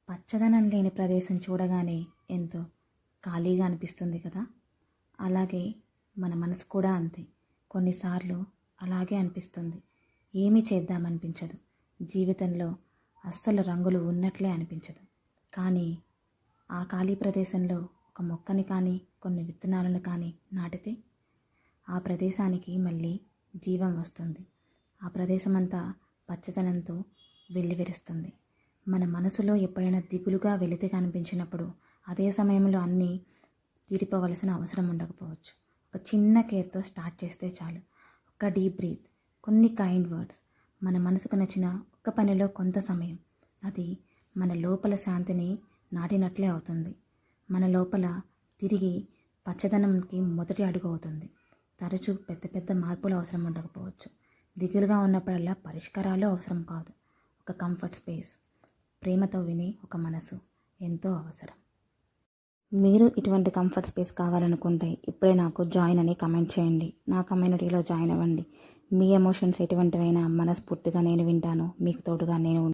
పచ్చదనం లేని ప్రదేశం చూడగానే ఎంతో ఖాళీగా అనిపిస్తుంది కదా. అలాగే మన మనసు కూడా అంతే. కొన్నిసార్లు అలాగే అనిపిస్తుంది. ఏమీ చేద్దామనిపించదు. జీవితంలో అస్సలు రంగులు ఉన్నట్లే అనిపించదు. కానీ ఆ ఖాళీ ప్రదేశంలో ఒక మొక్కని కానీ కొన్ని విత్తనాలను కానీ నాటితే ఆ ప్రదేశానికి మళ్ళీ జీవం వస్తుంది. ఆ ప్రదేశమంతా పచ్చదనంతో వెల్లివిరుస్తుంది. మన మనసులో ఎప్పుడైనా దిగులుగా వెలితి కనిపించినప్పుడు అదే సమయంలో అన్నీ తీరిపోవలసిన అవసరం ఉండకపోవచ్చు. ఒక చిన్న కేర్తో స్టార్ట్ చేస్తే చాలు. ఒక డీప్ బ్రీత్, కొన్ని కైండ్ వర్డ్స్, మన మనసుకు నచ్చిన ఒక్క పనిలో కొంత సమయం, అది మన లోపల శాంతిని నాటినట్లే అవుతుంది. మన లోపల తిరిగి పచ్చదనంకి మొదటి అడుగు అవుతుంది. తరచూ పెద్ద పెద్ద మార్పులు అవసరం ఉండకపోవచ్చు. దిగులుగా ఉన్నప్పుడల్లా పరిష్కారాలు అవసరం కాదు. ఒక కంఫర్ట్ స్పేస్, ప్రేమతో వినే ఒక మనసు ఎంతో అవసరం. మీరు ఇటువంటి కంఫర్ట్ స్పేస్ కావాలనుకుంటే ఇప్పుడే నాకు జాయిన్ అని కమెంట్ చేయండి. నా కమ్యూనిటీలో జాయిన్ అవ్వండి. మీ ఎమోషన్స్ ఎటువంటివైనా మనస్ఫూర్తిగా నేను వింటాను. మీకు తోడుగా నేను